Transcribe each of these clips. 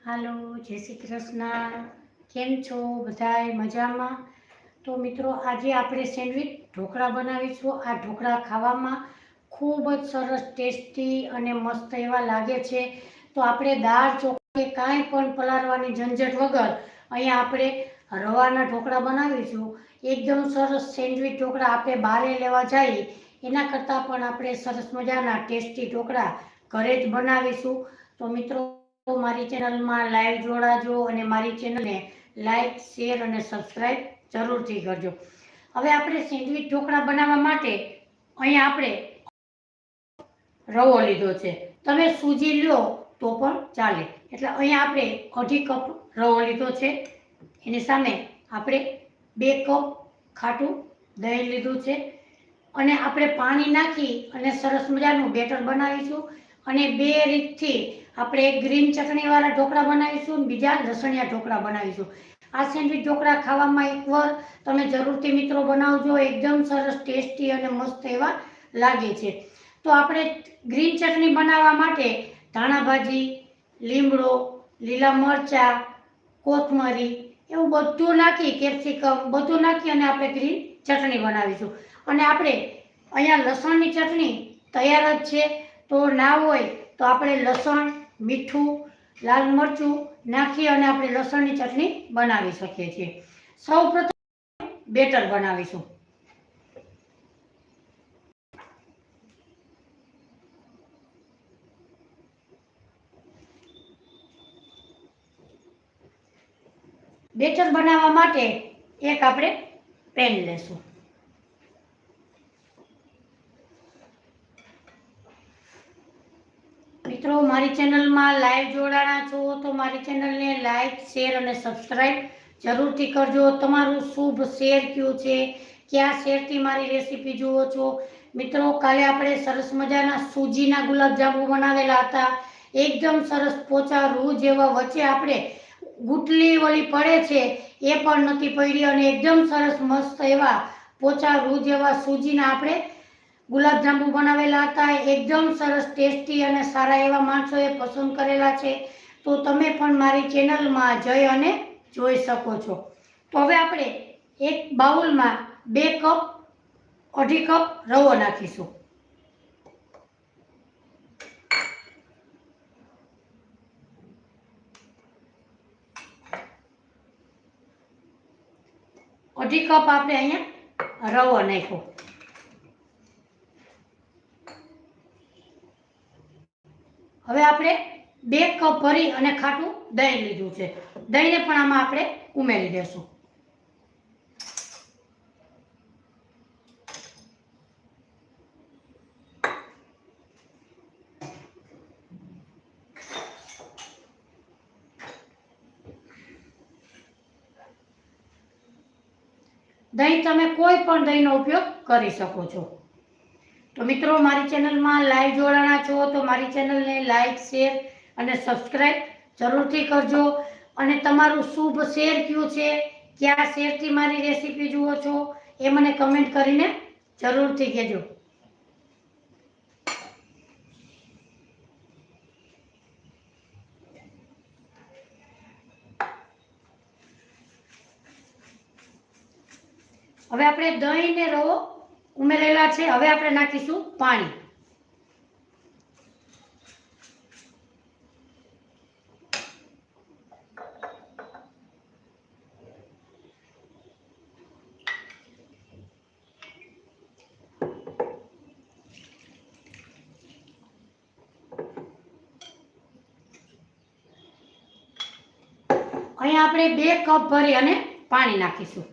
હાલો, જય શ્રી કૃષ્ણ. કેમ છો બધાય? મજામાં? તો મિત્રો, આજે આપણે સેન્ડવિચ ઢોકળા બનાવીશું. આ ઢોકળા ખાવામાં ખૂબ જ સરસ, ટેસ્ટી અને મસ્ત એવા લાગે છે. તો આપણે દાળ ચોખા કે કાંઈ પણ પલાળવાની ઝંઝટ વગર અહીંયા આપણે રવાના ઢોકળા બનાવીશું. એકદમ સરસ સેન્ડવિચ ઢોકળા આપણે બહારે લેવા જઈએ એના કરતાં પણ આપણે સરસ મજાના ટેસ્ટી ઢોકળા ઘરે જ બનાવીશું. તો મિત્રો, મારી ચેનલમાં લાઈવ જોડાજો અને મારી ચેનલને લાઈક, શેર અને સબસ્ક્રાઈબ જરૂરથી કરજો. હવે આપણે સેન્ડવિચ ઢોકળા બનાવવા માટે અહીંયા આપણે રવો લીધો છે. તમે સૂજી લ્યો તો પણ ચાલે. એટલે અહીંયા આપણે 1/2 કપ રવો લીધો છે. એની સામે આપણે 2 કપ ખાટું દહીં લીધું છે અને આપણે પાણી નાખી અને સરસ મજાનું બેટર બનાવીશું. અને બે રીતથી આપણે એક ગ્રીન ચટણીવાળા ઢોકળા બનાવીશું અને બીજા લસણિયા ઢોકળા બનાવીશું. આ સેન્ડવિચ ઢોકળા ખાવામાં એકવાર તમે જરૂરથી મિત્રો બનાવજો. એકદમ સરસ, ટેસ્ટી અને મસ્ત એવા લાગે છે. તો આપણે ગ્રીન ચટણી બનાવવા માટે ધાણા ભાજી, લીમડો, લીલા મરચાં, કોથમરી એવું બધું નાખી, કેપ્સિકમ બધું નાખી અને આપણે ગ્રીન ચટણી બનાવીશું. અને આપણે અહીંયા લસણની ચટણી તૈયાર જ છે. તો ના હોય તો આપણે લસણ, મીઠું, લાલ મરચું નાખી અને આપણે લસણની ચટણી બનાવી શકીએ છીએ. સૌપ્રથમ બેટર બનાવીશું. બેટર બનાવવા માટે એક આપણે પેન લેશું. મિત્રો, મારી ચેનલમાં લાઈવ જોડાણા છો તો મારી ચેનલને લાઈક, શેર અને સબસ્ક્રાઈબ જરૂરથી કરજો. તમારું શુભ શેર કયું છે, કયા શેરથી મારી રેસીપી જુઓ છો? મિત્રો, કાલે આપણે સરસ મજાના સૂજીના ગુલાબજાંબુ બનાવેલા હતા. એકદમ સરસ પોચા રૂ જેવા, વચ્ચે આપણે ગુટલી ઓલી પડે છે એ પણ નથી પડી અને એકદમ સરસ મસ્ત એવા પોચા રૂ જેવા સૂજીના આપણે ગુલાબજાંબુ બનાવેલા હતા. એકદમ સરસ, ટેસ્ટી અને સારા એવા માણસોએ પસંદ કરેલા છે. તો તમે પણ મારી ચેનલમાં જઈ અને જોઈ શકો છો. તો હવે આપણે એક બાઉલમાં 2 કપ 1/2 કપ રવો નાખીશું. અઢી કપ આપણે અહીંયા રવો નાખ્યો. હવે આપણે 2 કપ ભરી અને ખાટું દહીં લીધું છે. દહીંને પણ આમાં આપણે ઉમેરી દેશું. દહીં તમે કોઈ પણ દહીંનો ઉપયોગ કરી શકો છો. તો મિત્રો, મારી ચેનલમાં લાઈવ જોડાણા છો તો મારી ચેનલને લાઈક, શેર અને સબસ્ક્રાઈબ જરૂરથી કરજો. અને તમારું શુભ શેર કયું છે, કયા શેરથી મારી રેસીપી જુઓ છો એ મને કમેન્ટ કરીને જરૂરથી કહેજો. હવે આપણે દહીં ને રવો ઉમેરેલા છે. હવે આપણે નાખીશું પાણી. અહીંયા આપણે 2 કપ ભરી અને પાણી નાખીશું.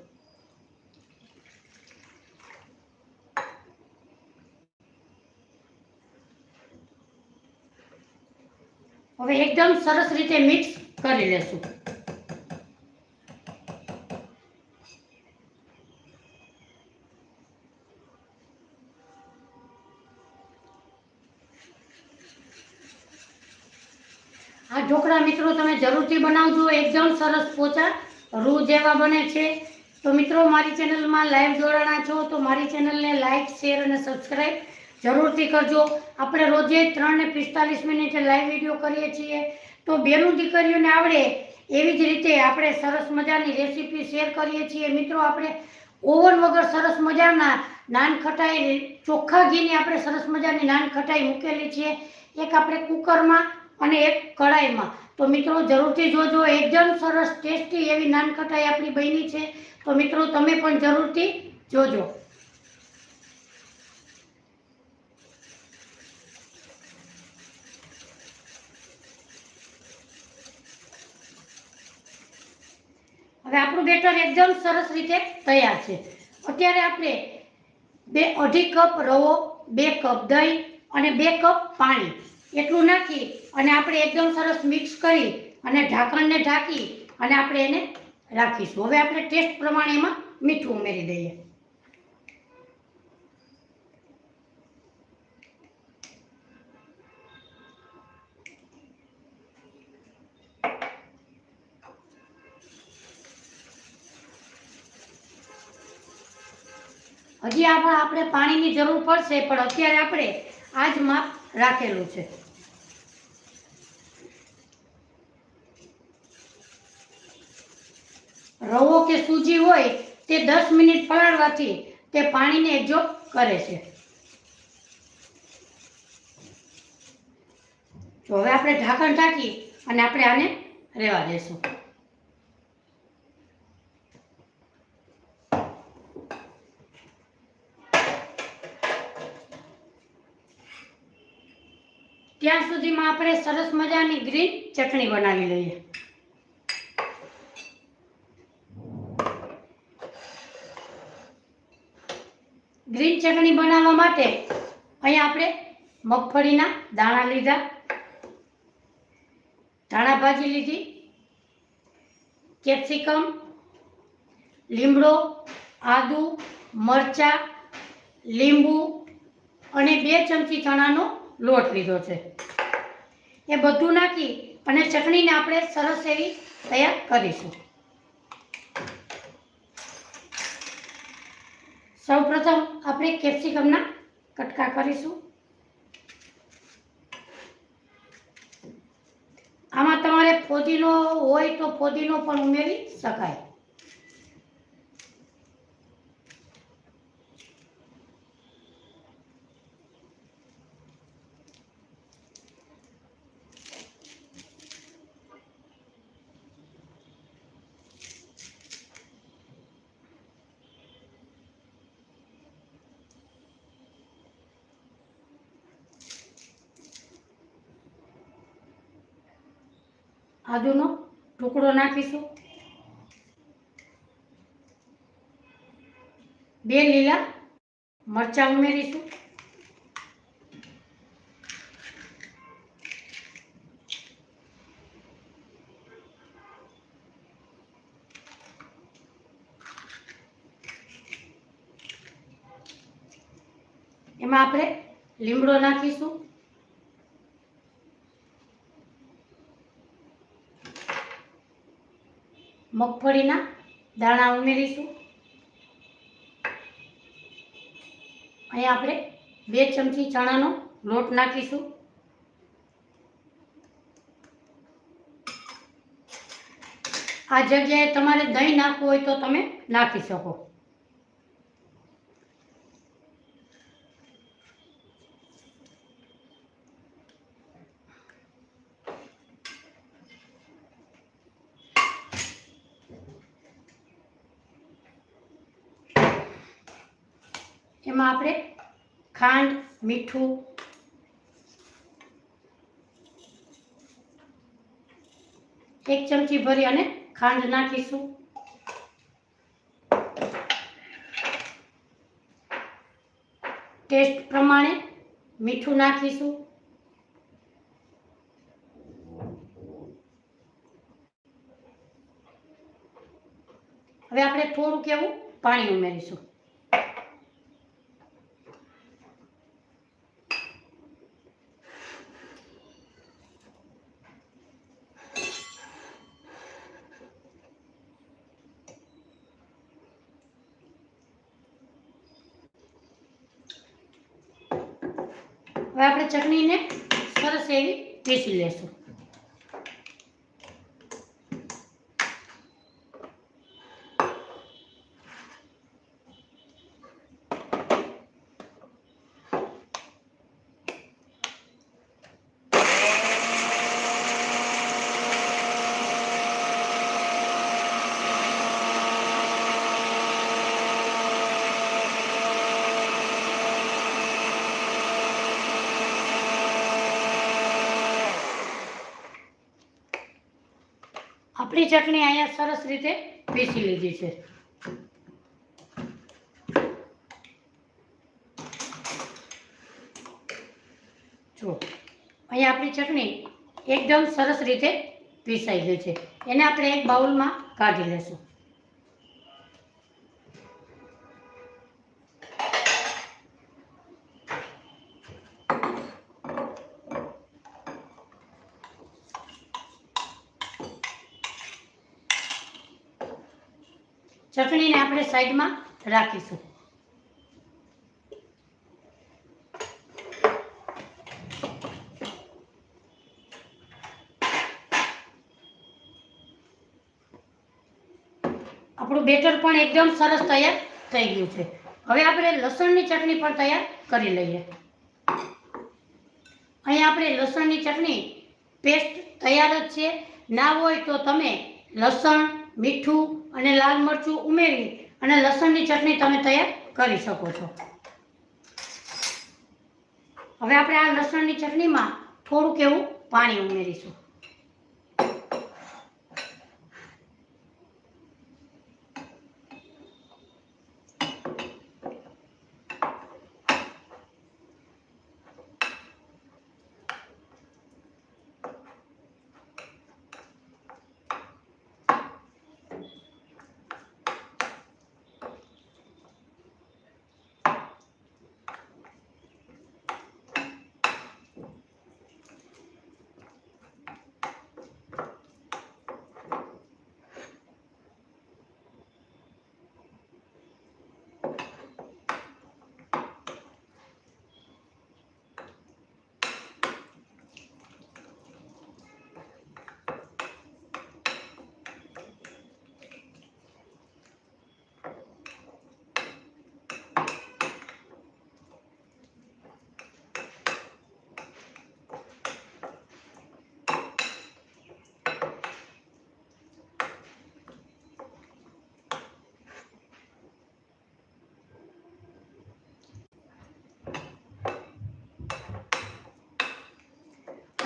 હવે એકદમ સરસ રીતે મિક્સ કરી લેશું. આ ઢોકળા મિત્રો તમે જરૂરથી બનાવજો. એકદમ સરસ પોચા રૂ જેવા બને છે. તો મિત્રો, મારી ચેનલમાં લાઈવ જોડાણા છો તો મારી ચેનલને લાઈક, શેર અને સબસ્ક્રાઈબ જરૂરથી કરજો. આપણે રોજે 3:45 લાઈવ વિડીયો કરીએ છીએ, તો બેનું દીકરીઓને આવડે એવી જ રીતે આપણે સરસ મજાની રેસીપી શેર કરીએ છીએ. મિત્રો આપણે ઓવન વગર સરસ મજાના નાનખટાઈ, ચોખ્ખા ઘીની આપણે સરસ મજાની નાનખટાઈ મૂકેલી છે, એક આપણે કુકરમાં અને એક કઢાઈમાં. તો મિત્રો જરૂરથી જોજો, એકદમ સરસ ટેસ્ટી એવી નાનખટાઈ આપણી બની છે. તો મિત્રો તમે પણ જરૂરથી જોજો. હવે આપણું બેટર એકદમ સરસ રીતે તૈયાર છે. અત્યારે આપણે 2.5 કપ રવો, 2 કપ દહીં અને 2 કપ પાણી એટલું નાખી અને આપણે એકદમ સરસ મિક્સ કરી અને ઢાંકણને ઢાંકી અને આપણે એને રાખીશું. હવે આપણે ટેસ્ટ પ્રમાણે એમાં મીઠું ઉમેરી દઈએ. હજી આપણે પાણીની જરૂર પડશે, પણ અત્યારે આપણે આ જ માપ રાખેલું છે. રવો કે સૂજી હોય તે 10 મિનિટ પલાળવાથી તે પાણીને એબ્ઝોર્બ કરે છે. તો હવે આપણે ઢાંકણ ઢાંકી અને આપણે આને રહેવા દેશું. ત્યાં સુધીમાં આપણે સરસ મજાની ગ્રીન ચટણી બનાવી લઈએ. ગ્રીન ચટણી બનાવવા માટે અહીંયા આપણે મગફળીના દાણા લીધા, ધાણા ભાજી લીધી, કેપ્સિકમ, લીમડો, આદુ, મરચાં, લીંબુ અને 2 ચમચી ચણાનો લોટ લીધો છે. એ બધું નાખી અને ચટણીને આપણે સરસ એવી તૈયાર કરીશું. સૌપ્રથમ આપણે કેપ્સિકમના કટકા કરીશું. આમાં તમારે ફોદીનો હોય તો ફોદીનો પણ ઉમેરી શકાય. આદુનો ટુકડો નાખીશું, 2 લીલા મરચાં ઉમેરીશું, એમાં આપણે લીમડો નાખીશું, મગફળીના દાણા ઉમેરીશું. અહીંયા આપણે 2 ચમચી ચણાનો લોટ નાખીશું. આ જગ્યાએ તમારે દહીં નાખવું હોય તો તમે નાખી શકો. એમાં આપણે ખાંડ, મીઠું, 1 ચમચી ભરી અને ખાંડ નાખીશું. ટેસ્ટ પ્રમાણે મીઠું નાખીશું. હવે આપણે થોડુંક એવું પાણી ઉમેરીશું. હવે આપણે ચટણીને સરસ એવી પીસી લેશું. આપણી ચટણી અહીંયા સરસ રીતે પીસી લીધી છે. જો અહીંયા આપણી ચટણી એકદમ સરસ રીતે પીસાઈ ગઈ છે. એને આપણે એક બાઉલમાં કાઢી લેશું. ચટણીને આપણે સાઈડમાં રાખીશું. આપણું બેટર પણ એકદમ સરસ તૈયાર થઈ ગયું છે. હવે આપણે લસણની ચટણી પણ તૈયાર કરી લઈએ. અહીંયા આપણે લસણની ચટણી પેસ્ટ તૈયાર જ છે. ના હોય તો તમે લસણ, મીઠું અને લાલ મરચું ઉમેરી અને લસણની ચટણી તમે તૈયાર કરી શકો છો. હવે આપણે આ લસણની ચટણીમાં થોડુંક એવું પાણી ઉમેરીશું.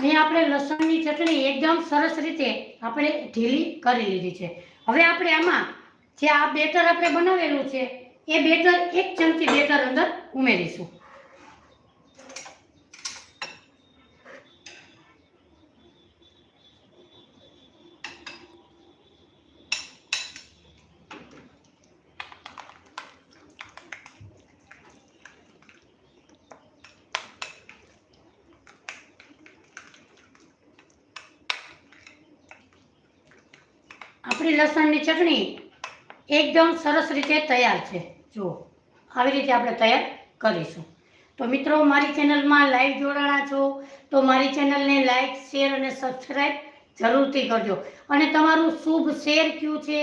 અહીં આપણે લસણની ચટણી એકદમ સરસ રીતે આપણે ઢીલી કરી લીધી છે. હવે આપણે આમાં જે આ બેટર આપણે બનાવેલું છે એ બેટર 1 ચમચી બેટર અંદર ઉમેરીશું. આપણી લસણની ચટણી એકદમ સરસ રીતે તૈયાર છે. જુઓ આવી રીતે આપણે તૈયાર કરીશું. તો મિત્રો, મારી ચેનલમાં લાઈવ જોડાણા છો તો મારી ચેનલને લાઈક, શેર અને સબસ્ક્રાઈબ જરૂરથી કરજો. અને તમારું શુભ શેર કયું છે,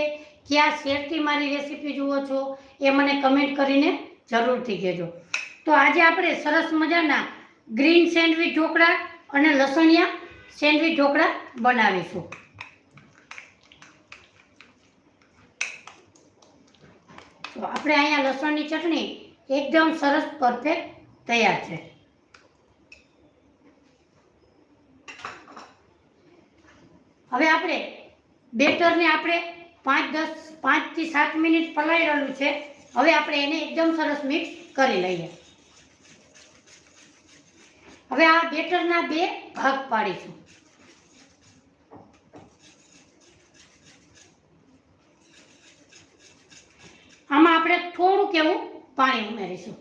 કયા શેરથી મારી રેસીપી જુઓ છો એ મને કમેન્ટ કરીને જરૂરથી કહેજો. તો આજે આપણે સરસ મજાના ગ્રીન સેન્ડવિચ ઢોકળા અને લસણિયા સેન્ડવિચ ઢોકળા બનાવીશું. તો આપણે અહીંયા લસણની ચટણી એકદમ સરસ પરફેક્ટ તૈયાર છે. હવે આપણે બેટરને આપણે 5 થી 7 મિનિટ પલાળી રહેલું છે. હવે આપણે એને એકદમ સરસ મિક્સ કરી લઈએ. હવે આ બેટરના 2 ભાગ પાડીશું. આમાં આપણે થોડુંક એવું પાણી ઉમેરીશું.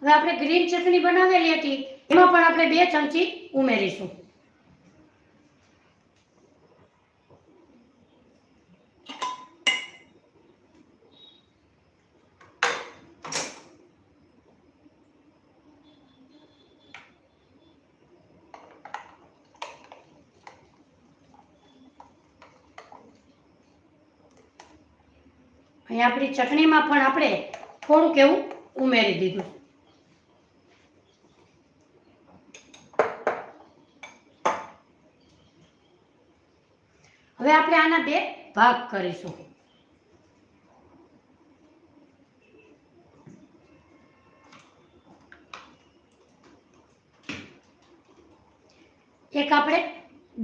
હવે આપણે ગ્રીન ચટણી બનાવેલી હતી એમાં પણ આપણે 2 ચમચી ઉમેરીશું. અહીંયા આપણી ચટણીમાં પણ આપણે થોડુંક એવું ઉમેરી દીધું. હવે આપણે આના 2 ભાગ કરીશું. એક આપણે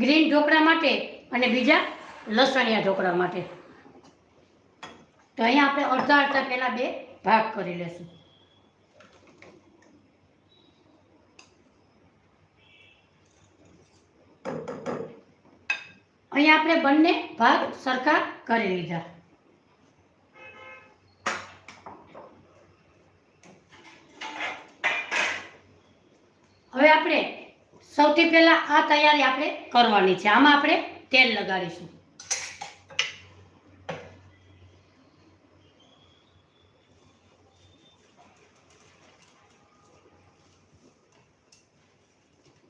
ગ્રીન ઢોકળા માટે અને બીજા લસણિયા ઢોકળા માટે. તો અહીંયા આપણે અડધા પહેલા 2 ભાગ કરી લેશું. અહીંયા આપણે બંને ભાગ સરખા કરી લીધા. હવે આપણે સૌથી પહેલા આ તૈયારી આપણે કરવાની છે. આમાં આપણે તેલ લગાડીશું.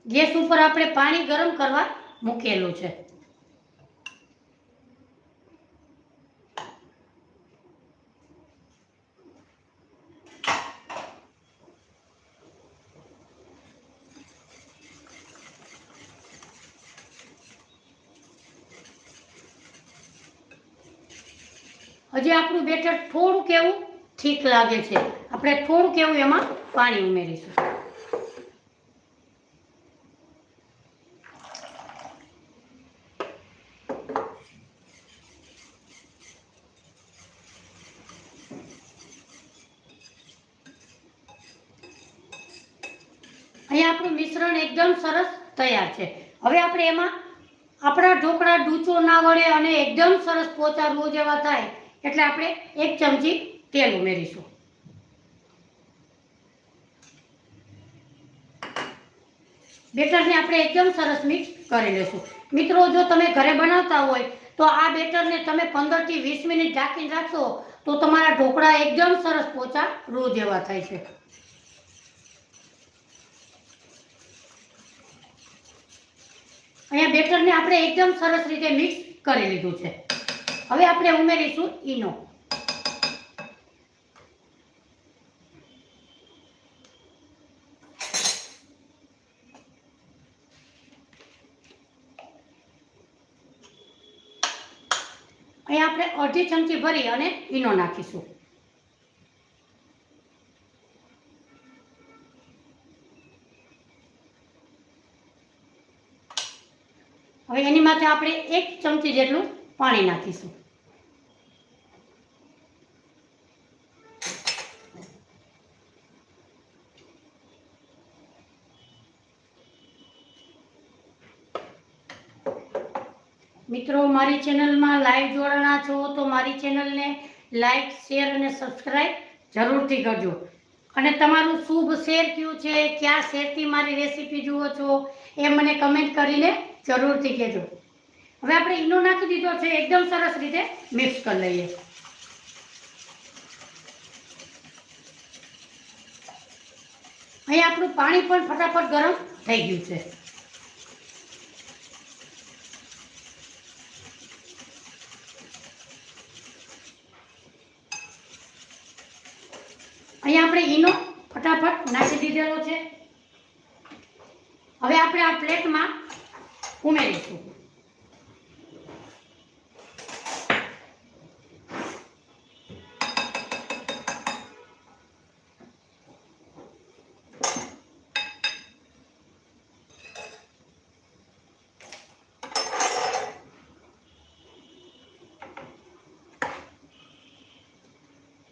ગેસ ઉપર આપણે પાણી ગરમ કરવા મૂકેલું છે. હજી આપણું બેટર થોડુંક એવું ઠીક લાગે છે. આપણે થોડુંક એવું એમાં પાણી ઉમેરીશું. અહીંયા આપણું મિશ્રણ એકદમ સરસ તૈયાર છે. હવે આપણે એમાં આપણા ઢોકળા ડૂચો ના વળે અને એકદમ સરસ પોચા રૂ જેવા થાય એટલે આપણે 1 ચમચી તેલ ઉમેરીશું. બેટરને આપણે એકદમ સરસ મિક્સ કરી લેશું. મિત્રો, જો તમે ઘરે બનાવતા હોય તો આ બેટરને તમે 15 થી 20 મિનિટ ઢાંકીને રાખશો તો તમારા ઢોકળા એકદમ સરસ પોચા રૂ જેવા થાય છે. અહીંયા બેટરને આપણે એકદમ સરસ રીતે મિક્સ કરી લીધું છે. હવે આપણે ઉમેરીશું ઈનો. અહીંયા આપણે અડધી ચમચી ભરી અને ઈનો નાખીશું. હવે એની માથે આપણે 1 ચમચી જેટલું પાણી નાખીશું. મિત્રો, મારી ચેનલમાં લાઈવ જોડાણા છો તો મારી ચેનલને લાઈક, શેર અને સબસ્ક્રાઈબ જરૂરથી કરજો. અને તમારું શુભ શેર કયું છે, કયા શેરથી મારી રેસીપી જુઓ છો એ મને કમેન્ટ કરીને જરૂરથી કહેજો. હવે આપણે ઈનો નાખી દીધો છે. એકદમ સરસ રીતે મિક્સ કરી લઈએ. અહીંયા આપણું પાણી પણ ફટાફટ ગરમ થઈ ગયું છે. અહીંયા આપણે ઈનો ફટાફટ નાખી દીધેલો છે. હવે આપણે આ પ્લેટમાં ઉમેરીશું.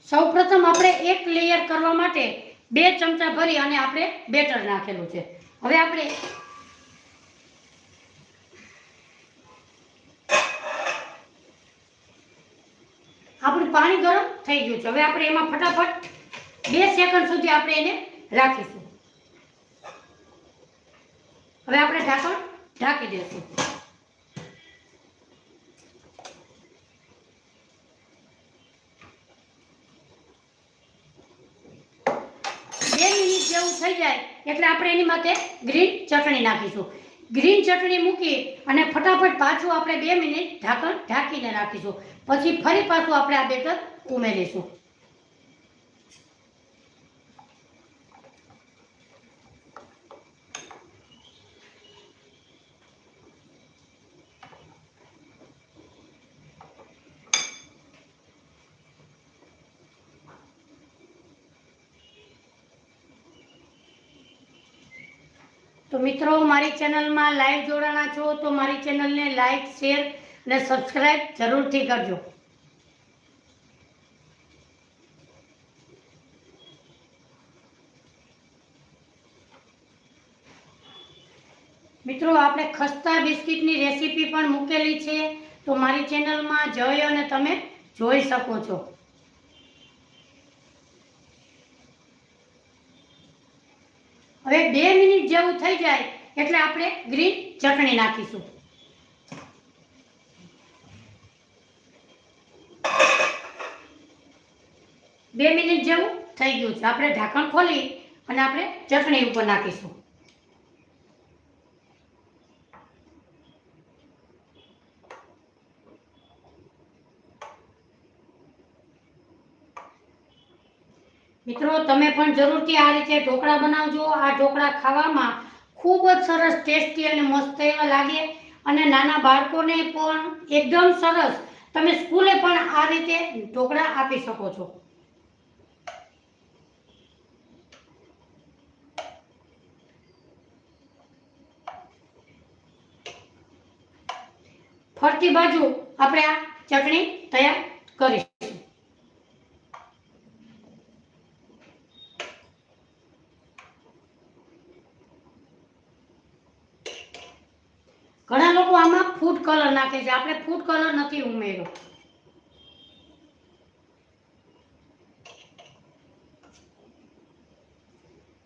સૌપ્રથમ આપણે એક લેયર કરવા માટે 2 ચમચા ભરી અને આપણે બેટર નાખેલું છે. હવે આપણે આપણું પાણી ગરમ થઈ ગયું છે. હવે આપણે એમાં ફટાફટ 2 સેકન્ડ સુધી આપણે એને રાખીશું. હવે આપણે ઢાંકણ ઢાંકી દઈશું. 2 મિનિટ જેવું થઈ જાય એટલે આપણે એની માથે ગ્રીન ચટણી નાખીશું. ગ્રીન ચટણી મૂકી અને ફટાફટ પાછું આપણે 2 મિનિટ ઢાંકણ ઢાંકીને રાખીશું. પછી ફરી પાછું આપણે આ બેટર ઉમેરીશું. તો મિત્રો, મારી ચેનલમાં લાઈવ જોડાણા છો તો મારી ચેનલને લાઈક, શેર અને સબસ્ક્રાઈબ જરૂરથી કરજો. મિત્રો, આપણે ખસ્તા બિસ્કિટની રેસીપી પણ મૂકેલી છે તો મારી ચેનલમાં જઈ અને તમે જોઈ શકો છો. હવે 2 મિનિટ જેવું થઈ જાય એટલે આપણે ગ્રીન ચટણી નાખીશું. બે મિનિટ જેવું થઈ ગયું છે. આપણે ઢાંકણ ખોલી અને આપણે ચટણી ઉપર નાખીશું. મિત્રો, તમે પણ જરૂરથી આ રીતે ઢોકળા બનાવજો. આ ઢોકળા ખાવામાં ખૂબ જ સરસ, ટેસ્ટી અને મસ્ત એવા લાગે અને નાના બાળકોને પણ એકદમ સરસ. તમે સ્કૂલે પણ આ રીતે ઢોકળા આપી શકો છો. ફરતી બાજુ આપણે આ ચટણી તૈયાર કરીશું. ઘણા લોકો આમાં ફૂડ કલર નાખે છે. આપણે ફૂડ કલર નથી ઉમેર્યો.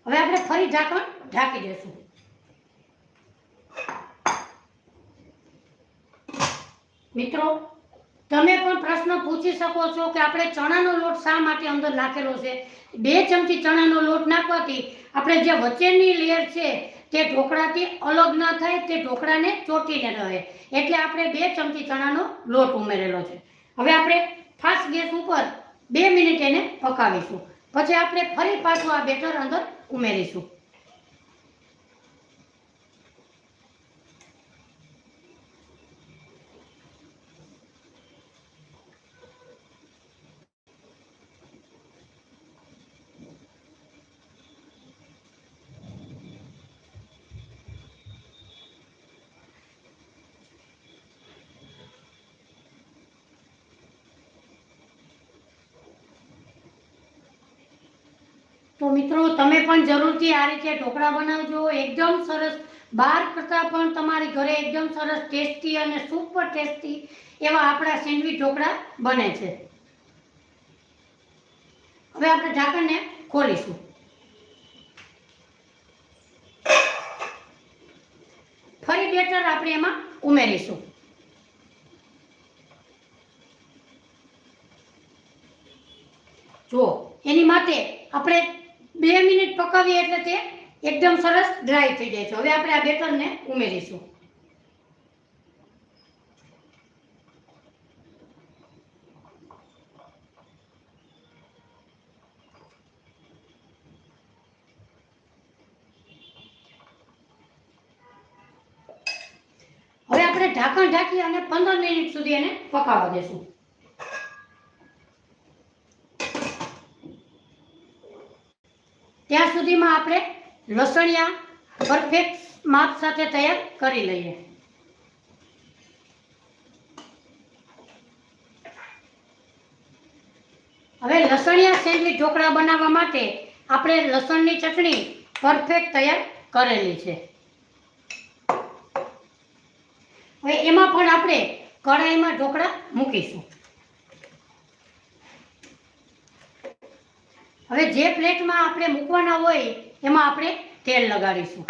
હવે આપણે ફરી ઢાંકણ ઢાંકી દઈશું. મિત્રો, તમે પણ પ્રશ્ન પૂછી શકો છો કે આપણે ચણાનો લોટ શા માટે અંદર નાખેલો છે. 2 ચમચી ચણાનો લોટ નાખવાથી આપણે જે વચ્ચેની લેયર છે તે ઢોકળાથી અલગ ના થાય, તે ઢોકળાને ચોંટીને રહે, એટલે આપણે 2 ચમચી ચણાનો લોટ ઉમેરેલો છે. હવે આપણે ફાસ્ટ ગેસ ઉપર 2 મિનિટ એને પકાવીશું. પછી આપણે ફરી પાછું આ બેટર અંદર ઉમેરીશું. તો મિત્રો, તમે પણ જરૂરથી આ રીતે ઢોકળા બનાવજો. એકદમ સરસ, બહાર કરતાં પણ તમારી ઘરે એકદમ સરસ ટેસ્ટી અને સુપર ટેસ્ટી એવા આપણા સેન્ડવિચ ઢોકળા બને છે. હવે આપણે ઢાંકણને ખોલીશું. ફરી બેટર આપણે એમાં ઉમેરીશું. જો એની માટે આપણે 2 મિનિટ પકાવીએ એટલે તે એકદમ સરસ ડ્રાય થઈ જાય છે. હવે આપણે આ બેટરને ઉમેરીશું. હવે આપણે ઢાંકણ ઢાંકી અને 15 મિનિટ સુધી એને પકાવવા દેશું. ત્યાં સુધીમાં આપણે લસણિયા પરફેક્ટ માપ સાથે તૈયાર કરી લઈએ. હવે લસણિયા સેન્ડવિચ ઢોકળા બનાવવા માટે આપણે લસણની ચટણી પરફેક્ટ તૈયાર કરેલી છે. હવે એમાં પણ આપણે કઢાઈમાં ઢોકળા મૂકીશું. હવે જે પ્લેટમાં આપણે મૂકવાના હોય એમાં આપણે તેલ લગાડીશું.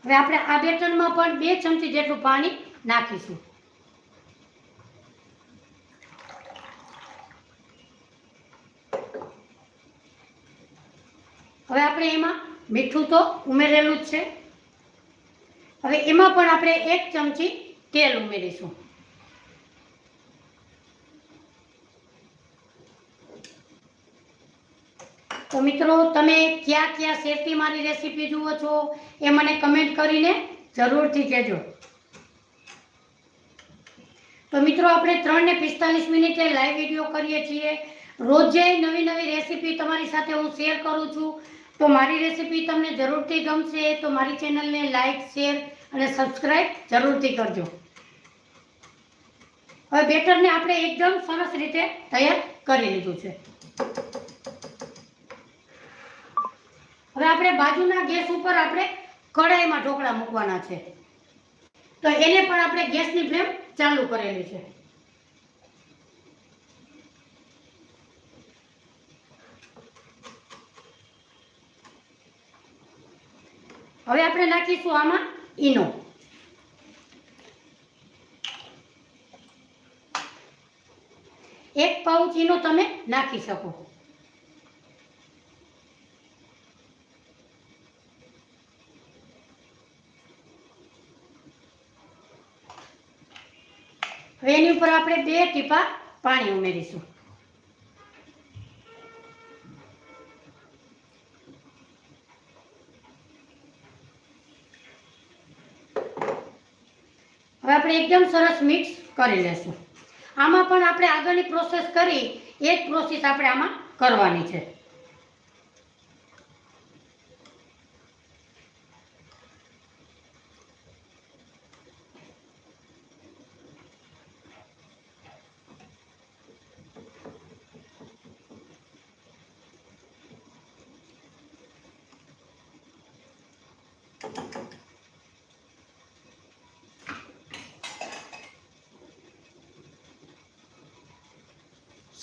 હવે આપણે આ બેટરમાં પણ 2 ચમચી જેટલું પાણી નાખીશું. હવે આપણે એમાં મીઠું તો ઉમેરેલું જ છે. હવે એમાં પણ આપણે 1 ચમચી તેલ ઉમેરીશું. તો મિત્રો, તમે ક્યાં શેરથી મારી રેસીપી જુઓ છો એ મને કમેન્ટ કરીને જરૂરથી કહેજો. તો મિત્રો, આપણે 3 ને 45 મિનિટે લાઈવ વિડીયો કરીએ છીએ. રોજે નવી રેસીપી તમારી સાથે હું શેર કરું છું. તો મારી રેસીપી તમને જરૂરથી ગમશે તો મારી ચેનલને લાઈક, શેર અને સબસ્ક્રાઈબ જરૂરથી કરજો. હવે બેટરને આપણે એકદમ સરસ રીતે તૈયાર કરી લીધું છે. હવે આપણે બાજુના ગેસ ઉપર આપણે કઢાઈમાં ઢોકળા મૂકવાના છે. તો એને પણ આપણે ગેસની ફ્લેમ ચાલુ કરેલી છે. હવે આપણે નાખીશું આમાં ઈનો. એક પાઉચ ઈનો તમે નાખી શકો. હવે એની ઉપર આપણે 2 ટીપા પાણી ઉમેરીશું. હવે આપણે એકદમ સરસ મિક્સ કરી લેશું. આમાં પણ આપણે આગળની પ્રોસેસ કરી એ જ પ્રોસેસ આપણે આમાં કરવાની છે.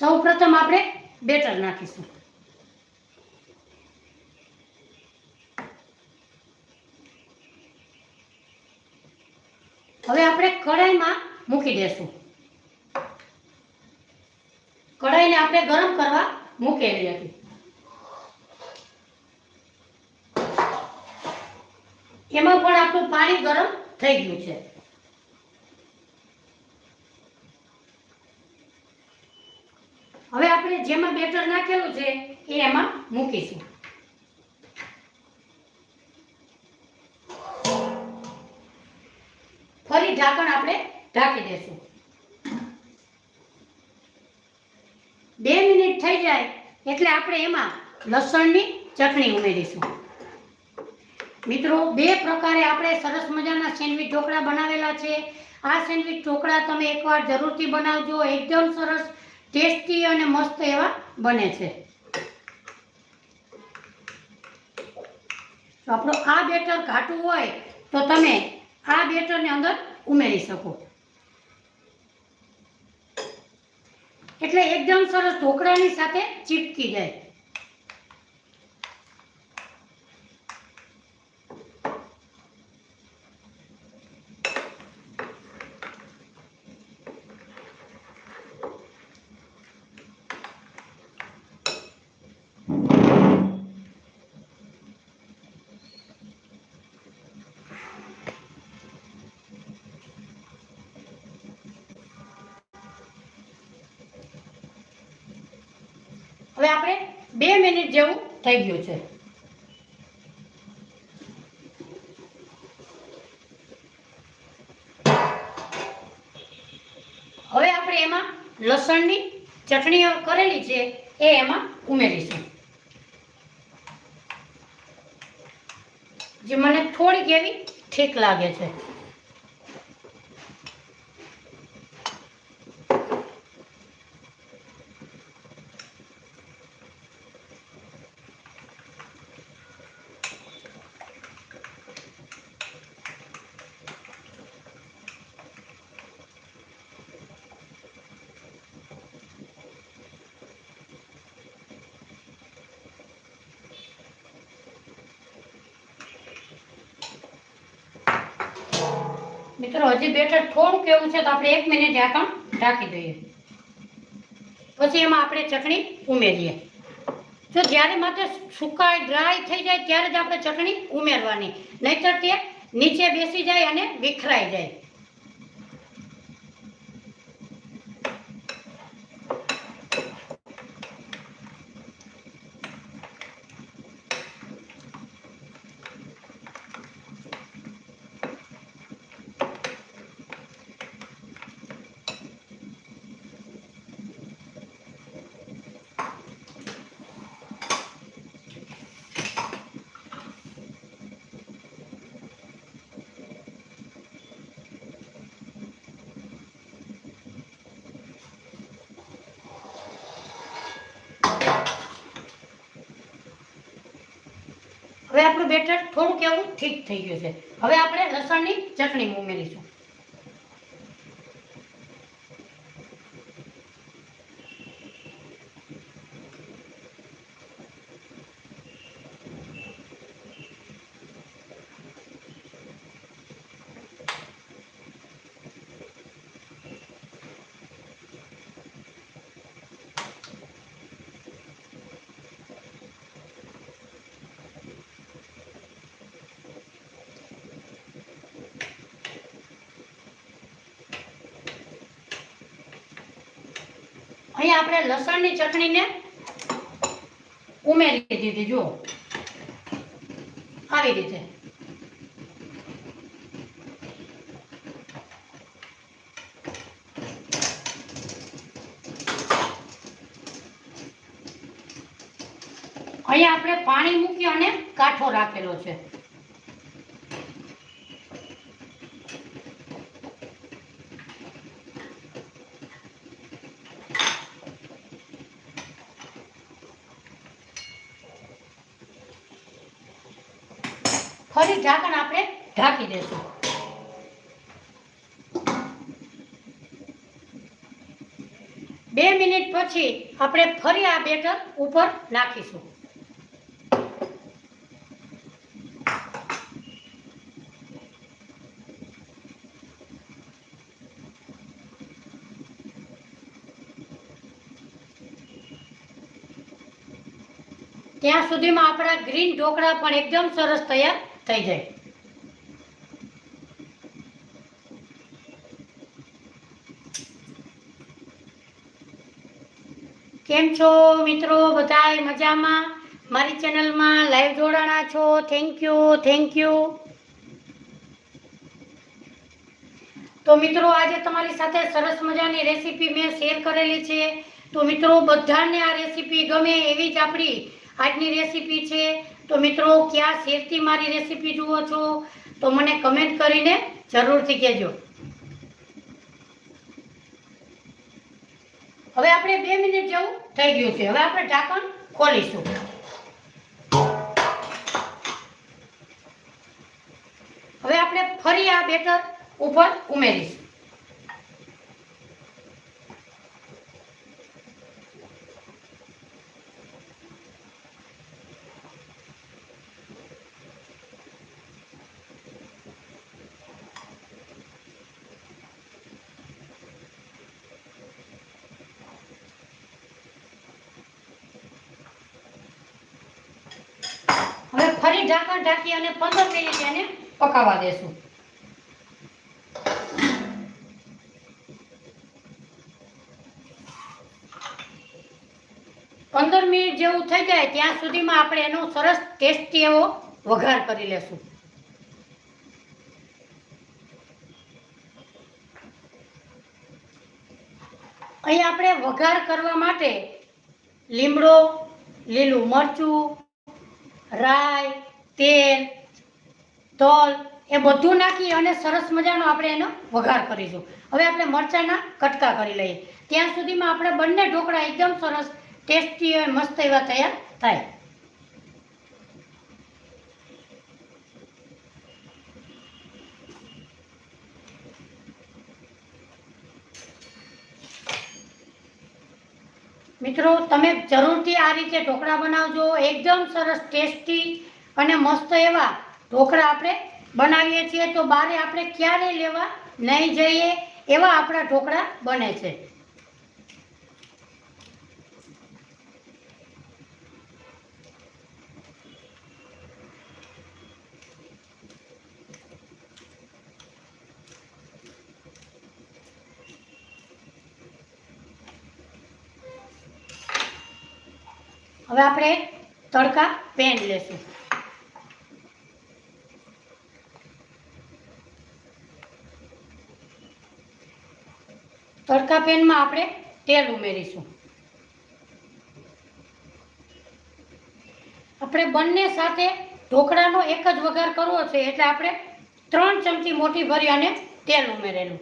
સૌપ્રથમ આપણે બેટર નાખીશું. હવે આપણે કઢાઈમાં મૂકી દેશું. કઢાઈને આપણે ગરમ કરવા મૂકેલી હતી. એમાં પણ આપણું પાણી ગરમ થઈ ગયું છે. હવે આપણે જેમાં બેટર નાખેલું છે એ એમાં મૂકીશું. ફરી ઢાંકણ આપણે ઢાંકી દેશું. 2 મિનિટ થઈ જાય એટલે આપણે એમાં લસણની ચટણી ઉમેરીશું. મિત્રો, 2 પ્રકારે આપણે સરસ મજાના સેન્ડવિચ ઢોકળા બનાવેલા છે. આ સેન્ડવિચ ઢોકળા તમે એકવાર જરૂરથી બનાવજો. એકદમ સરસ ટેસ્ટી અને મસ્ત એવા બને છે. તો આપણું આ બેટર ઘાટું હોય તો તમે આ બેટરને અંદર ઉમેરી શકો. એટલે એકદમ સરસ ઢોકળાની સાથે ચીપકી જાય. હવે આપણે 2 મિનિટ જેવું થઈ ગયું છે. હવે આપણે એમાં લસણની ચટણી કરેલી છે એ એમાં ઉમેરીશું. જે મને થોડીક એવી ઠીક લાગે છે. મિત્રો હજી બેટર થોડુંક એવું છે તો આપણે 1 મિનિટ ઢાંકી દઈએ. પછી એમાં આપણે ચટણી ઉમેરીએ. જો જ્યારે માત્ર સુકાય ડ્રાય થઈ જાય ત્યારે જ આપણે ચટણી ઉમેરવાની, નહીતર તે નીચે બેસી જાય અને વિખરાઈ જાય. હવે આપણું બેટર થોડુંક એવું ઠીક થઈ ગયું છે. હવે આપણે લસણની ચટણી ઉમેરીશું. અહીંયા આપણે લસણની ચટણીને ઉમેરી દીધી. જુઓ આવી રીતે. અહીંયા આપણે પાણી મૂકી અને કાઠો રાખેલો છે. ફરી ઢાંકણ આપણે ઢાંકી દેશું. બે મિનિટ પછી આપણે ફરી આ બેટર ઉપર નાખીશું. ત્યાં સુધીમાં આપણા ગ્રીન ઢોકળા પણ એકદમ સરસ તૈયાર થઈ જાય. કેમ છો મિત્રો? બધાય મજામાં? મારી ચેનલમાં લાઈવ જોડાણા છો, થેન્ક યુ. તો મિત્રો આજે તમારી સાથે સરસ મજાની રેસીપી મેં શેર કરેલી છે. તો મિત્રો બધાને આ રેસીપી ગમે એવી જ આપણી આજની રેસીપી છે. તો મિત્રો ક્યાં શેરથી મારી રેસીપી જુઓ છો તો મને કમેન્ટ કરીને જરૂરથી કહેજો. હવે આપણે 2 મિનિટ જેવું થઈ ગયું છે. હવે આપણે ઢાંકણ ખોલીશું. હવે આપણે ફરી આ બેટર ઉપર ઉમેરીશું. હવે ફરી ઢાંકણ ઢાંકી અને 15 મિનિટ એને પકાવવા દેશું. પંદર મિનિટ જેવું થઈ જાય ત્યાં સુધીમાં આપણે એનો સરસ ટેસ્ટી એવો વઘાર કરી લેશું. અહીં આપણે વઘાર કરવા માટે લીમડો, લીલું મરચું, રાઈ, તેલ તલ એ બધું નાખી અને સરસ મજાનો આપણે એનો વઘાર કરીશું. હવે આપણે મરચાંના કટકા કરી લઈએ. ત્યાં સુધીમાં આપણે બંને ઢોકળા એકદમ સરસ ટેસ્ટી અને મસ્ત એવા તૈયાર થાય. મિત્રો તમે જરૂરથી આ રીતે ઢોકળા બનાવજો. એકદમ સરસ ટેસ્ટી અને મસ્ત એવા ઢોકળા આપણે બનાવીએ છીએ તો બારે આપણે ક્યારેય લેવા નહીં જઈએ એવા આપણા ઢોકળા બને છે. હવે આપણે તડકા પેન લેશું. તડકા પેનમાં આપણે તેલ ઉમેરીશું. આપણે બંને સાથે ઢોકળાનો એક જ વઘાર કરવો છે એટલે આપણે 3 ચમચી મોટી ભરી અને તેલ ઉમેરેલું.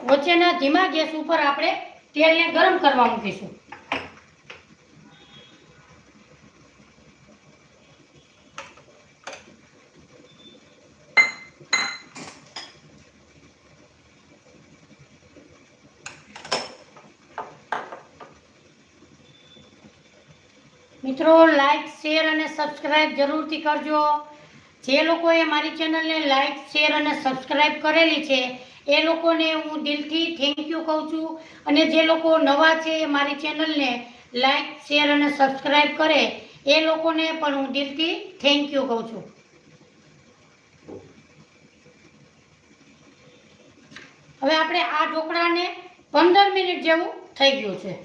વચ્ચેના ધીમા ગેસ ઉપર આપણે તેલને ગરમ કરવા મૂકીશું. મિત્રો લાઈક શેર અને સબસ્ક્રાઇબ જરૂરથી કરજો. જે લોકોએ મારી ચેનલને લાઈક શેર અને સબસ્ક્રાઇબ કરેલી છે એ લોકોને હું દિલથી થેન્ક યુ કહું છું. અને જે લોકો નવા છે મારી ચેનલને લાઈક શેર અને સબસ્ક્રાઇબ કરે એ લોકોને પણ હું દિલથી થેન્ક યુ કહું છું. હવે આપણે આ ઢોકળાને 15 મિનિટ જેવું થઈ ગયું છે.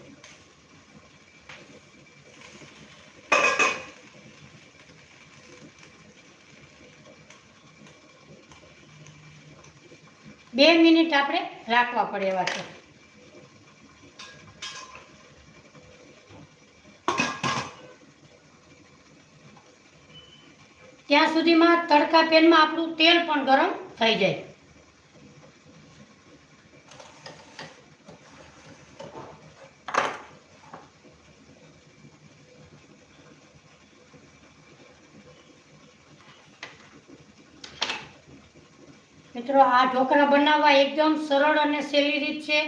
બે મિનિટ આપણે રાખવા પડે એવા છે. ત્યાં સુધીમાં તડકા પેનમાં આપણું તેલ પણ ગરમ થઈ જાય. મિત્રો આ ઢોકળા બનાવવા એકદમ સરળ અને સહેલી રીત છે.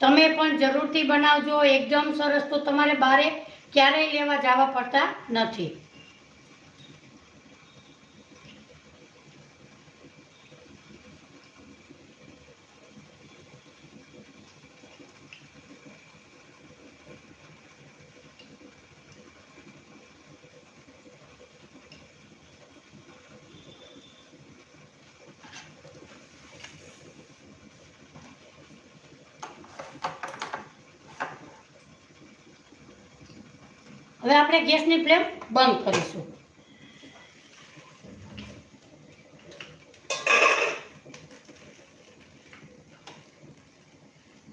તમે પણ જરૂરથી બનાવજો. એકદમ સરસ, તો તમારે બારે ક્યારેય લેવા જવા પડતા નથી. હવે આપણે ગેસની ફ્લેમ બંધ કરીશું.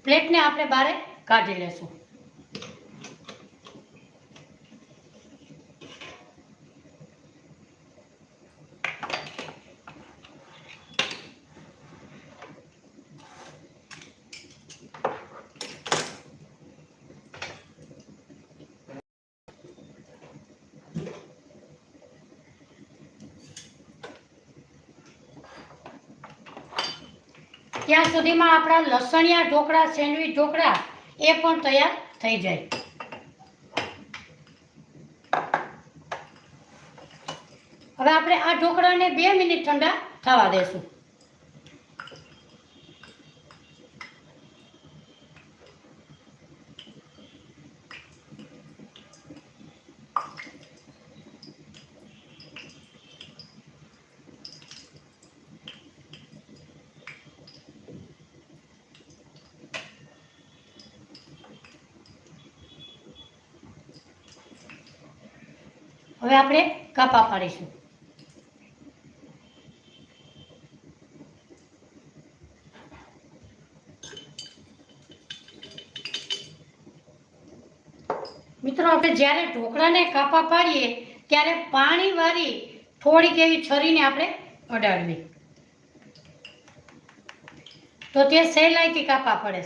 પ્લેટને આપણે બહાર કાઢી લેશું. ત્યાં સુધીમાં આપણા લસણિયા ઢોકળા, સેન્ડવીચ ઢોકળા એ પણ તૈયાર થઈ જાય. હવે આપણે આ ઢોકળાને 2 મિનિટ ઠંડા થવા દેશું. હવે આપણે કાપા પાડીશું. મિત્રો આપણે જ્યારે ઢોકળાને કાપા પાડીએ ત્યારે પાણી વાળી થોડીક એવી છરીને આપણે અડાડવી, તો તે સહેલાઈથી કાપા પડે.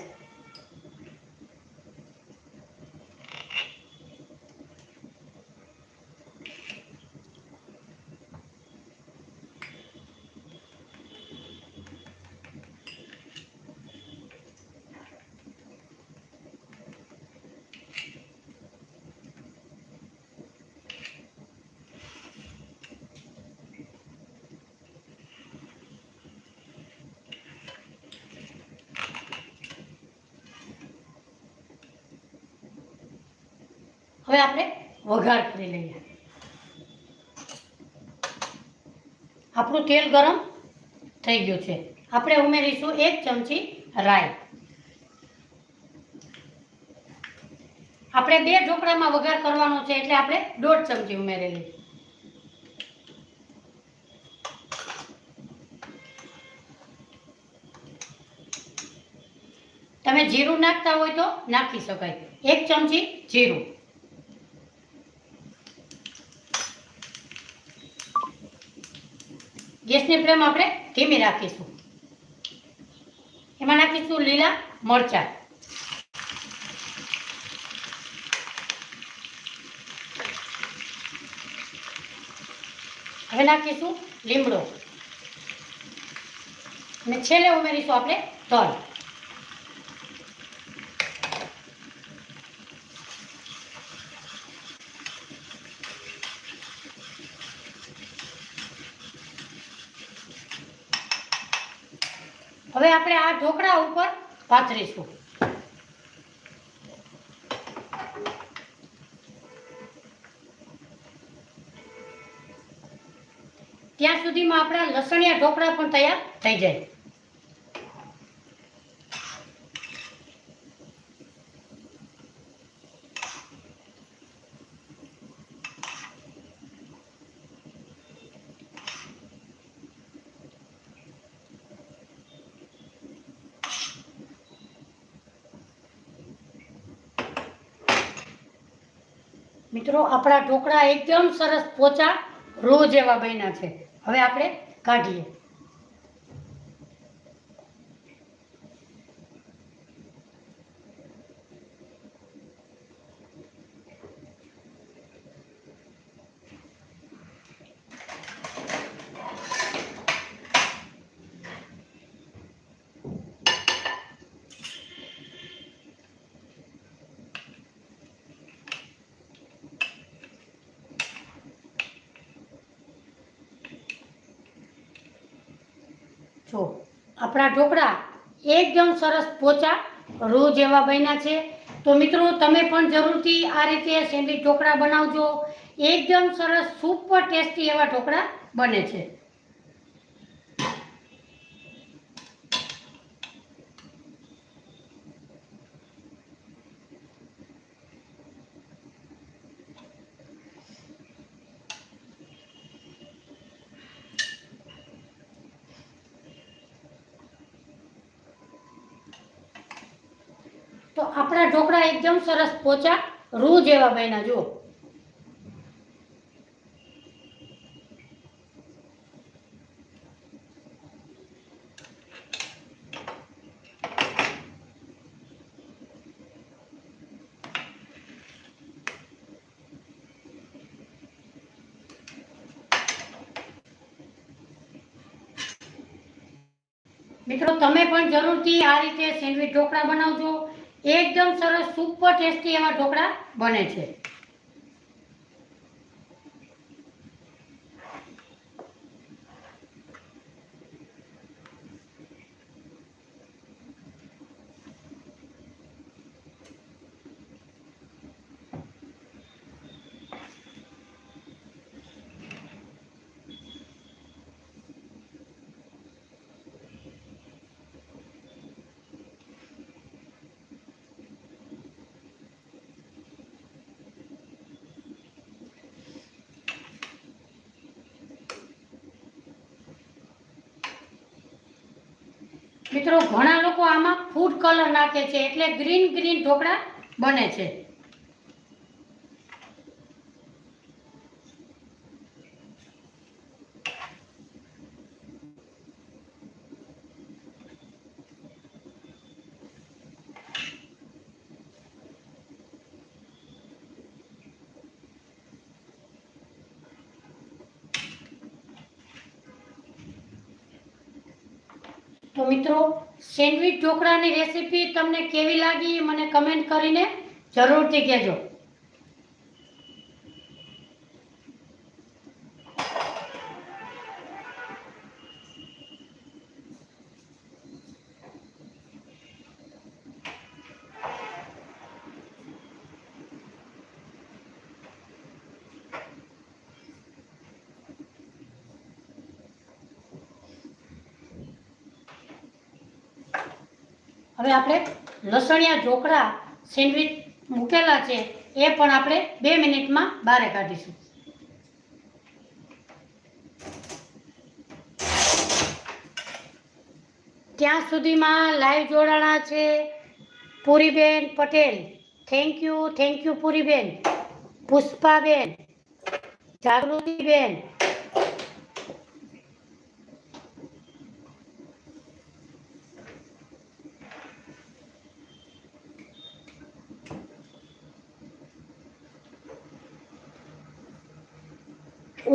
હવે આપણે વઘાર કરી લઈએ. આપણું તેલ ગરમ થઈ ગયું છે. આપણે ઉમેરીશું 1 ચમચી રાઈ. આપણે 2 ઢોકળામાં વઘાર કરવાનો છે એટલે આપણે 1.5 ચમચી ઉમેરેલી. તમે જીરું નાખતા હોય તો નાખી શકાય. 1 ચમચી જીરું. ગેસની ફ્લેમ આપણે ધીમી રાખીશું. એમાં નાખીશું લીલા મરચાં. હવે નાખીશું લીમડો અને છેલ્લે ઉમેરીશું આપણે તલ. હવે આપણે આ ઢોકળા ઉપર પાથરીશું. ત્યાં સુધીમાં આપણા લસણિયા ઢોકળા પણ તૈયાર થઈ જાય. મિત્રો આપણા ઢોકળા એકદમ સરસ પોચા રૂ જેવા બન્યા છે. હવે આપણે કાઢીએ. જો આપણા ઢોકળા એકદમ સરસ પોચા રૂ જેવા બન્યા છે. તો મિત્રો તમે પણ જરૂરથી આ રીતે સેન્ડવિચ ઢોકળા બનાવજો. એકદમ સરસ સુપર ટેસ્ટી એવા ઢોકળા બને છે. તો આપણા ઢોકળા એકદમ સરસ પોચા રૂ જેવા બન્યા. જુઓ મિત્રો તમે પણ જરૂરથી આ રીતે સેન્ડવિચ ઢોકળા બનાવજો. એકદમ સરસ સુપર ટેસ્ટી એવા ઢોકળા બને છે. મિત્રો ઘણા લોકો આમાં ફૂડ કલર નાખે છે એટલે ગ્રીન ઢોકળા બને છે. તો મિત્રો, સેન્ડવિચ ઢોકળાની રેસીપી તમને કેવી લાગી મને કમેન્ટ કરીને જરૂરથી કહેજો. હવે આપણે લસણિયા ઢોકળા સેન્ડવિચ મૂકેલા છે એ પણ આપણે 2 મિનિટમાં બહાર કાઢીશું. ત્યાં સુધીમાં લાઈવ જોડાણા છે પૂરીબેન પટેલ. Thank you Puriben. પુષ્પાબેન, જાગૃતિબેન,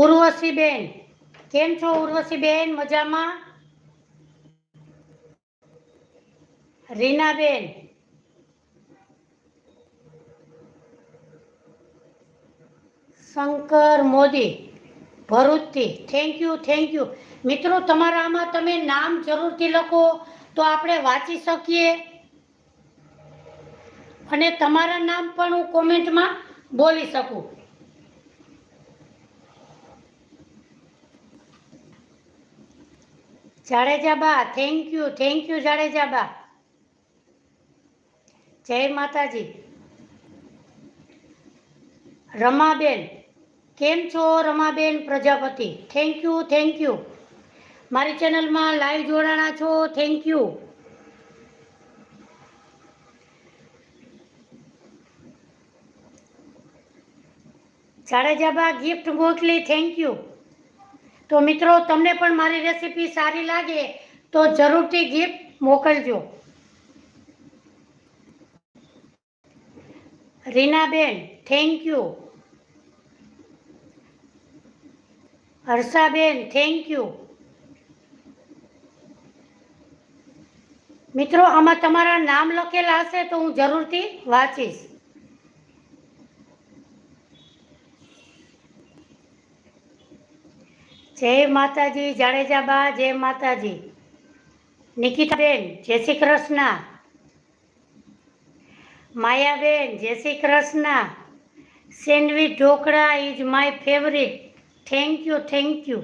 ઉર્વશીબેન. કેમ છો ઉર્વશીબેન? મજામાં? રીનાબેન, શંકર મોદી ભરૂચથી. થેન્ક યુ મિત્રો. તમારામાં તમે નામ જરૂરથી લખો તો આપણે વાંચી શકીએ અને તમારા નામ પણ હું કોમેન્ટમાં બોલી શકું. જાડેજાબા, થેન્ક યુ જાડેજાબા. જય માતાજી. રમાબેન, કેમ છો રમાબેન પ્રજાપતિ? Thank you. મારી ચેનલમાં લાઈવ જોડાણા છો, થેન્ક યુ. જાડેજાબા ગિફ્ટ મોકલી, થેન્ક યુ. તો મિત્રો, તમને પણ મારી રેસીપી સારી લાગે તો જરૂરથી ગિફ્ટ મોકલજો. Reenaben, thank you. Harshaben, thank you. મિત્રો, આમાં તમારા નામ લખેલા હશે તો હું જરૂરથી વાંચીશ. જય માતાજી જાડેજાબા, જય માતાજી. નિકિતાબેન, જય શ્રી કૃષ્ણ. માયાબેન, જય Shri Krishna. Sandwich dhokla is my favourite. Thank you.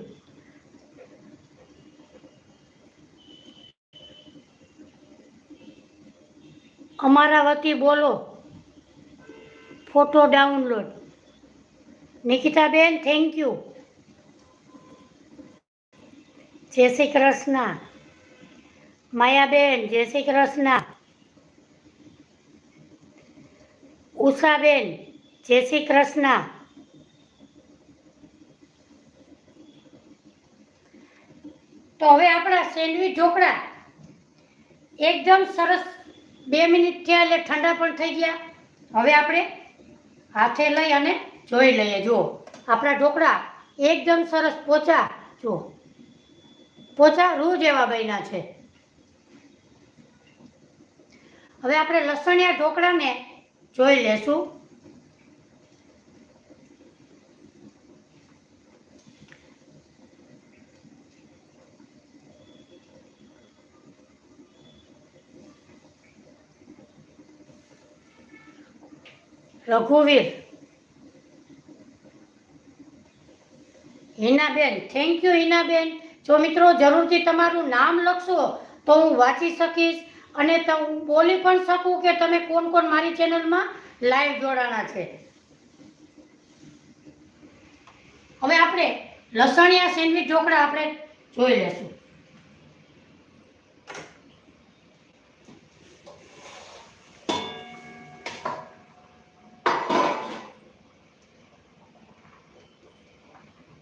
અમારા વતી બોલો. Photo download. નિકિતાબેન, thank you. જય શ્રી કૃષ્ણ. માયાબેન, જય શ્રી કૃષ્ણ. ઉષાબેન, જય શ્રી કૃષ્ણ. તો હવે આપણા સેન્ડવિચ ઢોકળા એકદમ સરસ 2 મિનિટ થયા એટલે ઠંડા પણ થઈ ગયા. હવે આપણે હાથે લઈ અને જોઈ લઈએ. જુઓ, આપણા ઢોકળા એકદમ સરસ પોચા, જુઓ પોચા રૂ જેવા બન્યા છે. હવે આપણે લસણિયા ઢોકળાને જોઈ લેશું. રઘુવીર, હિનાબેન, થેન્ક યુ હિનાબેન. જો મિત્રો, જરૂરથી તમારું નામ લખશો તો હું વાંચી શકીશ અને હું બોલી પણ શકું કે તમે કોણ મારી ચેનલમાં લાઈવ જોડાણા છે. હવે આપણે લસણિયા સેન્ડવિચ ઢોકળા આપણે જોઈ લેશું.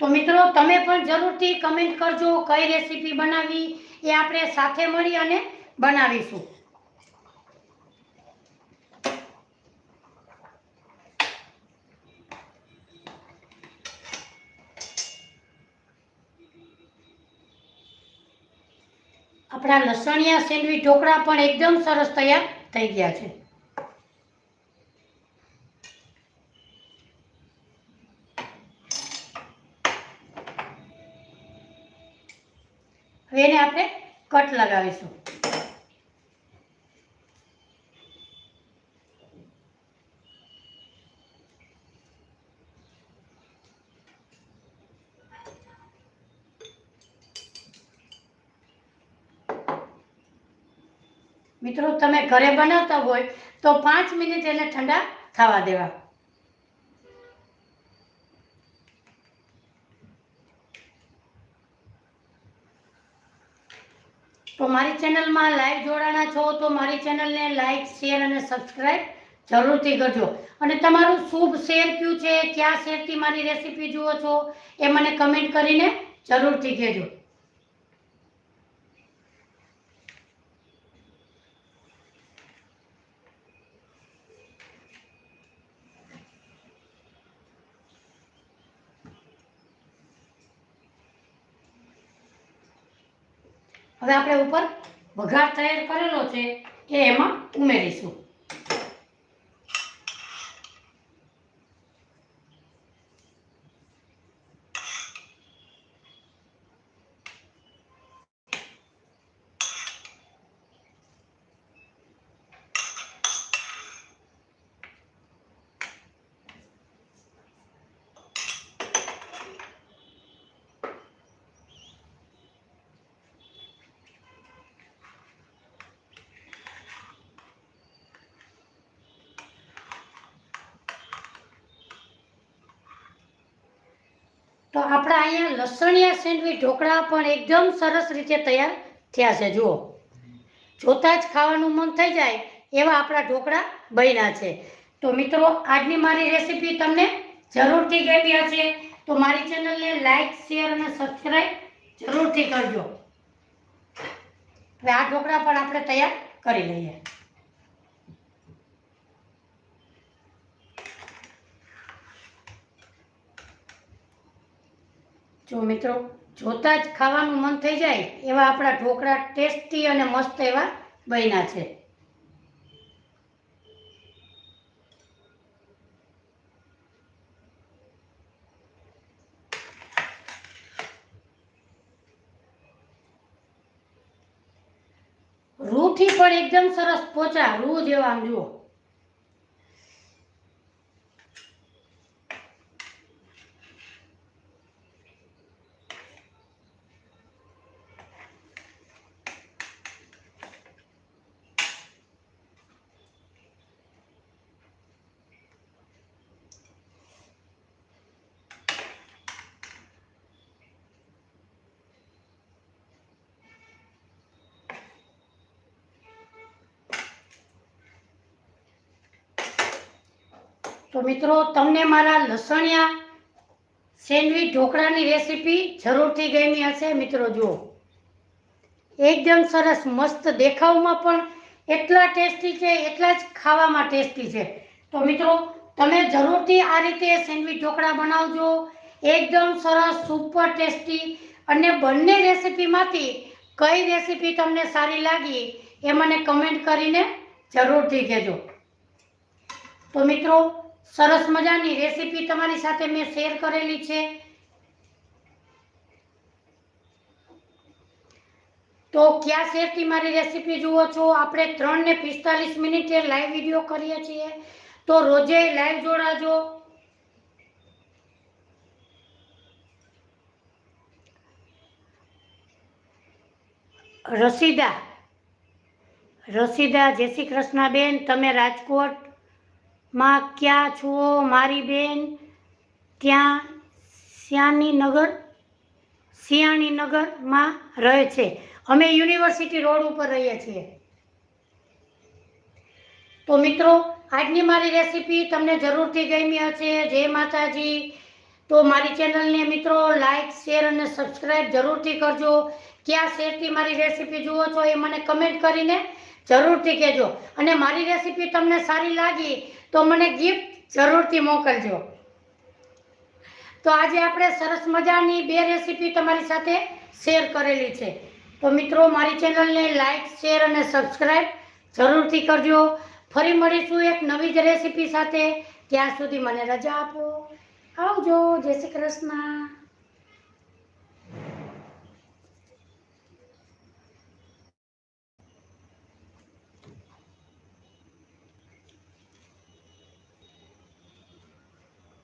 તો મિત્રો, તમે પણ જરૂરથી કમેન્ટ કરજો કઈ રેસીપી બનાવી એ આપણે સાથે મળી અને બનાવીશું. આપણા લસણિયા સેન્ડવીચ ઢોકળા પણ એકદમ સરસ તૈયાર થઈ ગયા છે. હવે એને આપણે કટ લગાવીશું. મિત્રો તમે ઘરે બનાવતા હોય તો 5 મિનિટ એને ઠંડા થવા દેવા. તો મારી ચેનલમાં લાઈવ જોડાણા છો તો મારી ચેનલને લાઈક, શેર અને સબસ્ક્રાઈબ જરૂરથી કરજો. અને તમારું શુભ શહેર કયું છે, કયા શહેરથી મારી રેસીપી જુઓ છો એ મને કમેન્ટ કરીને જરૂરથી કહેજો. હવે આપણે ઉપર વઘાર તૈયાર કરેલો છે એ એમાં ઉમેરીશું. તો આપણા અહીંયા લસણિયા સેન્ડવીચ ઢોકળા પણ એકદમ સરસ રીતે તૈયાર થયા છે. જુઓ, જોતા જ ખાવાનું મન થઈ જાય એવા આપણા ઢોકળા બન્યા છે. તો મિત્રો, આજની મારી રેસીપી તમને જરૂરથી ગમી હશે તો મારી ચેનલને લાઈક, શેર અને સબસ્ક્રાઈબ જરૂરથી કરજો. હવે આ ઢોકળા પણ આપણે તૈયાર કરી લઈએ. જો મિત્રો, જોતા જ ખાવાનું મન થઈ જાય એવા આપણા ઢોકળા ટેસ્ટી અને મસ્ત એવા બન્યા છે. રૂથી પણ એકદમ સરસ પોચા રૂ જેવા આમ જુઓ. તો મિત્રો, તમને મારા લસણિયા સેન્ડવીચ ઢોકળાની રેસીપી જરૂરથી ગમી હશે. મિત્રો જુઓ, એકદમ સરસ મસ્ત દેખાવમાં પણ એટલા ટેસ્ટી છે, એટલા જ ખાવામાં ટેસ્ટી છે. તો મિત્રો, તમે જરૂરથી આ રીતે સેન્ડવીચ ઢોકળા બનાવજો. એકદમ સરસ, સુપર ટેસ્ટી. અને બંને રેસીપીમાંથી કઈ રેસીપી તમને સારી લાગી એ મને કમેન્ટ કરીને જરૂરથી કહેજો. તો મિત્રો, સરસ મજાની રેસીપી તમારી સાથે મેં શેર કરેલી છે. તો કયા શેરથી મારી રેસીપી જુઓ છો? આપણે 3 ને 45 મિનિટે લાઈવ વિડીયો કરીએ છીએ, તો રોજે લાઈવ જોડાજો. રસીદા, જય શ્રી કૃષ્ણ બેન. તમે રાજકોટમાં ક્યાં છો મારી બેન? ત્યાં સિયાણીનગરમાં રહે છે. અમે યુનિવર્સિટી રોડ ઉપર રહીએ છીએ. તો મિત્રો, આજની મારી રેસીપી તમને જરૂરથી ગમી હશે. જય માતાજી. તો મારી ચેનલને મિત્રો લાઈક, શેર અને સબસ્ક્રાઈબ જરૂરથી કરજો. કયા શેરથી મારી રેસીપી જુઓ છો એ મને કમેન્ટ કરીને જરૂરથી કહેજો. અને મારી રેસીપી તમને સારી લાગી તો મને ગિફ્ટ જરૂરથી મોકલજો. તો આજે આપણે સરસ મજાની 2 રેસીપી તમારી સાથે શેર કરેલી છે. તો મિત્રો મારી ચેનલને લાઈક શેર અને સબસ્ક્રાઈબ જરૂરથી કરજો. ફરી મળીશું એક નવી જ રેસીપી સાથે. ત્યાં સુધી મને રજા આપો. આવજો. જય શ્રી કૃષ્ણ.